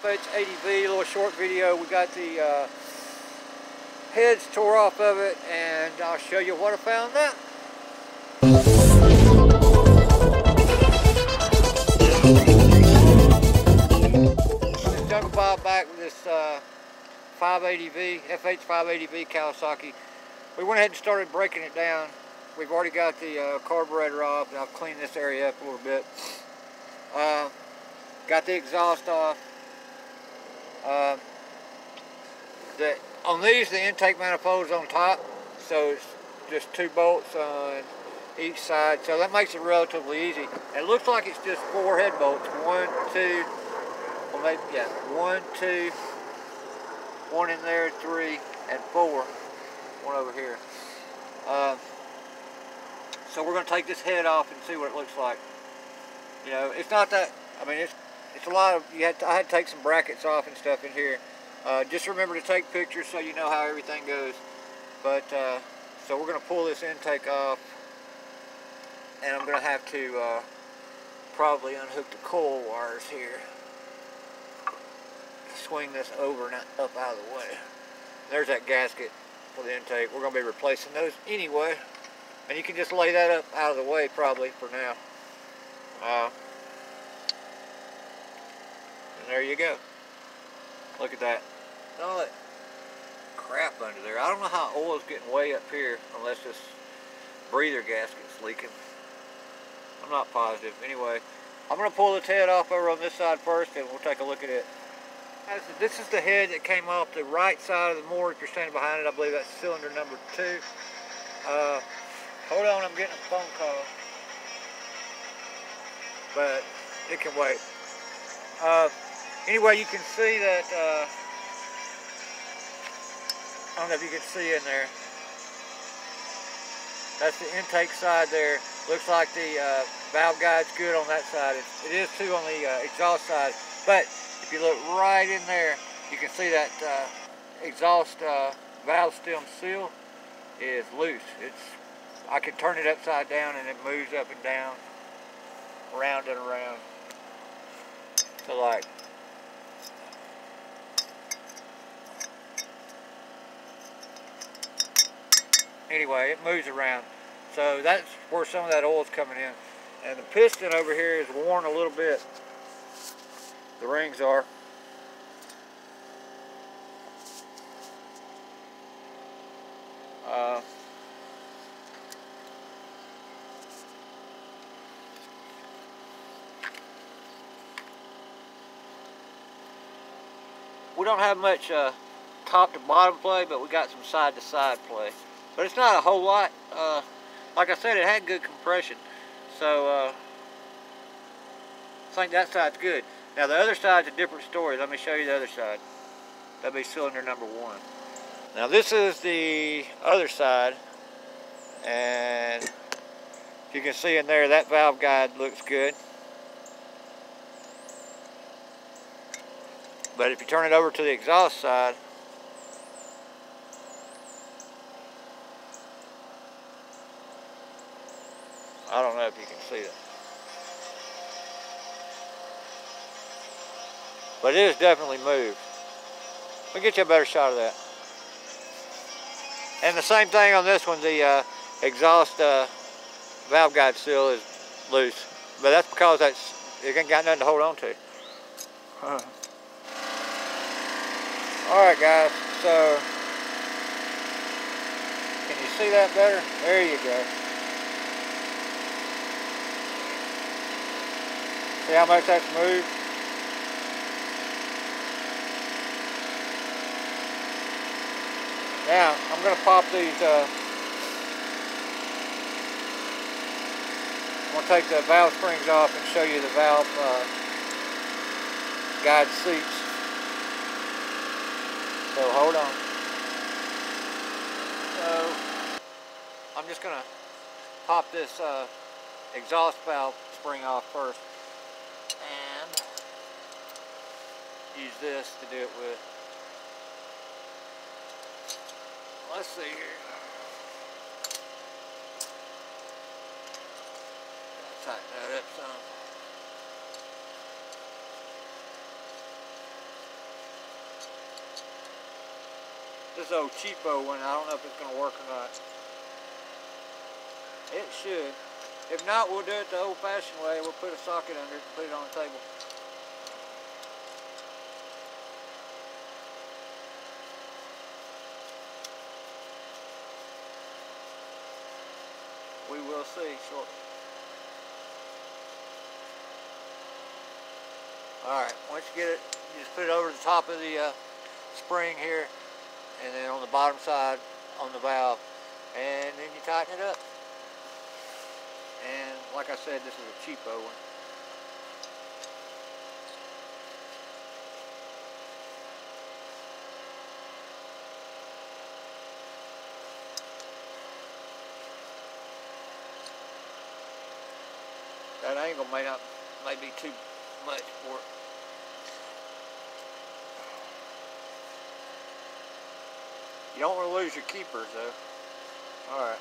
FH580v, a little short video. We got the heads tore off of it, and I'll show you what I found out. This jungle bob back with this 580v, FH580v Kawasaki. We went ahead and started breaking it down. We've already got the carburetor off, and I've cleaned this area up a little bit. Got the exhaust off. On these, the intake manifold's on top, so it's just 2 bolts on each side, so that makes it relatively easy. It looks like it's just 4 head bolts. 1, 2, well maybe, yeah, 1, 2, 1 in there, 3, and 4. One over here. So we're going to take this head off and see what it looks like. You know, it's not that, I mean, it's a lot of, I had to take some brackets off and stuff in here. Just remember to take pictures so you know how everything goes. But, so we're going to pull this intake off, and I'm going to have to probably unhook the coil wires here. Swing this over and up out of the way. There's that gasket for the intake. We're going to be replacing those anyway. And you can just lay that up out of the way probably for now. And there you go. Look at that. All that crap under there. I don't know how oil's getting way up here unless this breather gasket's leaking. I'm not positive. Anyway, I'm going to pull this head off over on this side first, and we'll take a look at it. This is the head that came off the right side of the motor. If you're standing behind it, I believe that's cylinder number 2. Hold on, I'm getting a phone call. But it can wait. Anyway, you can see that, I don't know if you can see in there. That's the intake side there. Looks like the valve guide's good on that side. It is too on the exhaust side. But if you look right in there, you can see that exhaust valve stem seal is loose. I can turn it upside down and it moves up and down, around and around. So like, anyway, it moves around. So that's where some of that oil's coming in. And the piston over here is worn a little bit. The rings are. We don't have much top to bottom play, but we got some side to side play. But it's not a whole lot. Like I said, it had good compression. So I think that side's good. Now the other side's a different story. Let me show you the other side. That'd be cylinder number 1. Now this is the other side. And you can see in there, that valve guide looks good. But if you turn it over to the exhaust side, I don't know if you can see it. But it is definitely moved. We'll get you a better shot of that. And the same thing on this one, the exhaust valve guide seal is loose. But that's because it ain't got nothing to hold on to. Alright guys, so can you see that better? There you go. See how much that's moved? Now, I'm going to pop these, I'm going to take the valve springs off and show you the valve guide seats. So hold on. So I'm just going to pop this exhaust valve spring off first and use this to do it with. Let's see here. Tighten that up some. This old cheapo one, I don't know if it's going to work or not. It should. If not, we'll do it the old-fashioned way. We'll put a socket under it and put it on the table. We will see shortly. Alright, once you get it, you just put it over the top of the spring here, and then on the bottom side on the valve, and then you tighten it up. And like I said, this is a cheapo one. That angle may be too much for it. You don't want to lose your keepers though. Alright.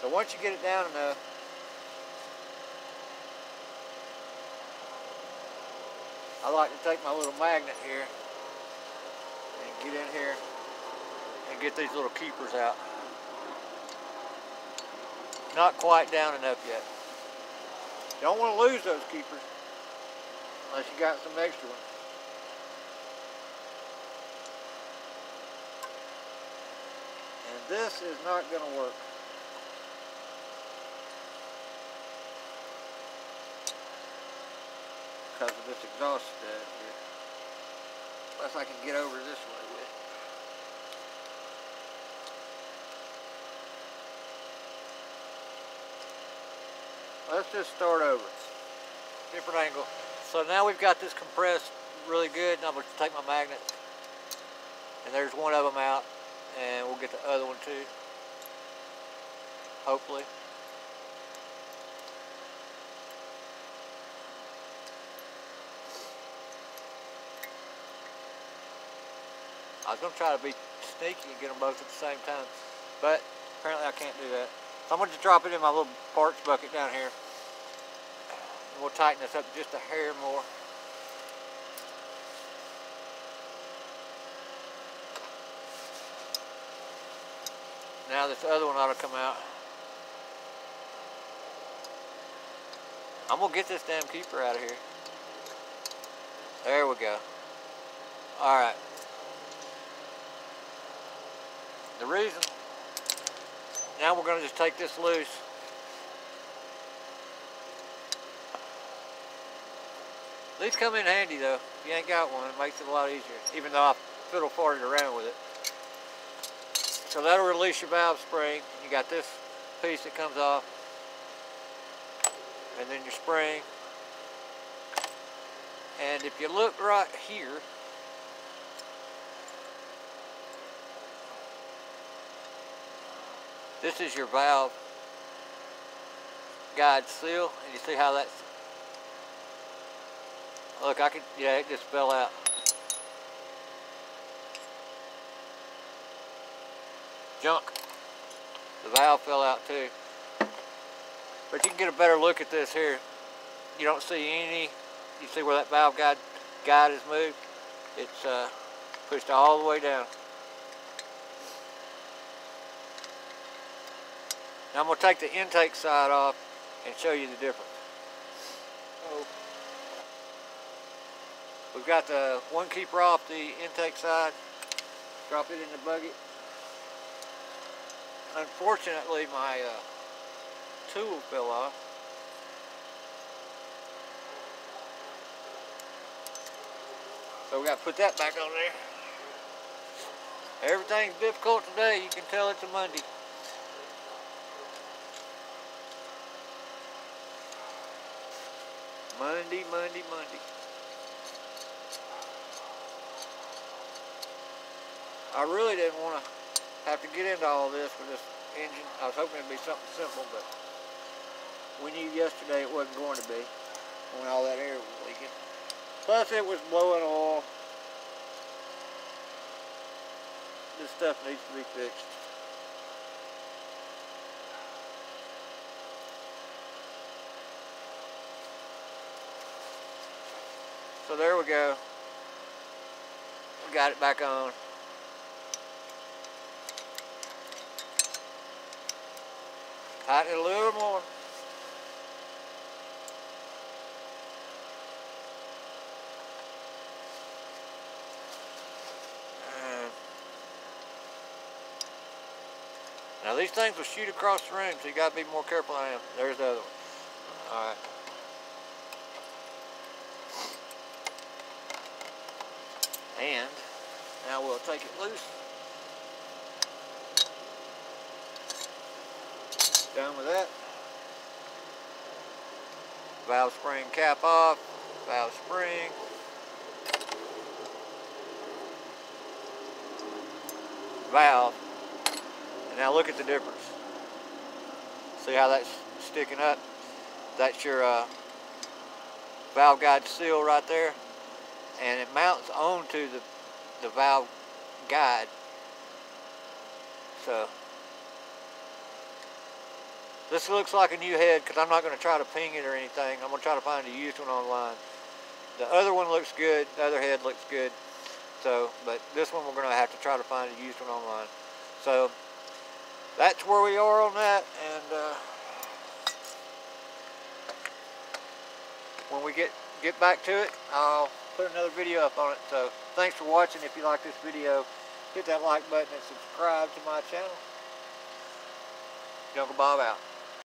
So once you get it down enough, I like to take my little magnet here and get in here and get these little keepers out. Not quite down enough yet. You don't want to lose those keepers unless you got some extra ones. And this is not going to work. Because of this exhaust stud here. Unless I can get over this way with it. Let's just start over. Different angle. So now we've got this compressed really good, and I'm going to take my magnet, and there's one of them out, and we'll get the other one too, hopefully. I was going to try to be sneaky and get them both at the same time, but apparently I can't do that. So I'm going to drop it in my little parts bucket down here. And we'll tighten this up just a hair more. Now this other one ought to come out. I'm going to get this damn keeper out of here. There we go. Alright. The reason, now we're going to just take this loose. These come in handy though. If you ain't got one, it makes it a lot easier, even though I fiddle farted around with it. So that'll release your valve spring. You got this piece that comes off, and then your spring. And if you look right here, this is your valve guide seal, and you see how that's, look, yeah, it just fell out. Junk. The valve fell out too. But you can get a better look at this here. You don't see any, you see where that valve guide is moved? It's pushed all the way down. Now I'm going to take the intake side off and show you the difference. So, we've got the one keeper off the intake side. Drop it in the bucket. Unfortunately, my tool fell off. So we got to put that back on there. Everything's difficult today. You can tell it's a Monday. Monday. I really didn't want to have to get into all this with this engine. I was hoping it'd be something simple, but we knew yesterday it wasn't going to be when all that air was leaking. Plus it was blowing oil. This stuff needs to be fixed. So there we go. We got it back on. Tighten it a little more. Now these things will shoot across the room, so you gotta be more careful than I am. There's the other one. Alright. And now we'll take it loose. Done with that. Valve spring cap off. Valve spring. Valve. And now look at the difference. See how that's sticking up? That's your valve guide seal right there. And it mounts onto the valve guide. So this looks like a new head because I'm not going to try to ping it or anything. I'm going to try to find a used one online. The other one looks good. The other head looks good. So, but this one we're going to have to try to find a used one online. So that's where we are on that. And when we get back to it, I'll put another video up on it. So thanks for watching. If you like this video, hit that like button and subscribe to my channel. Uncle Bob out.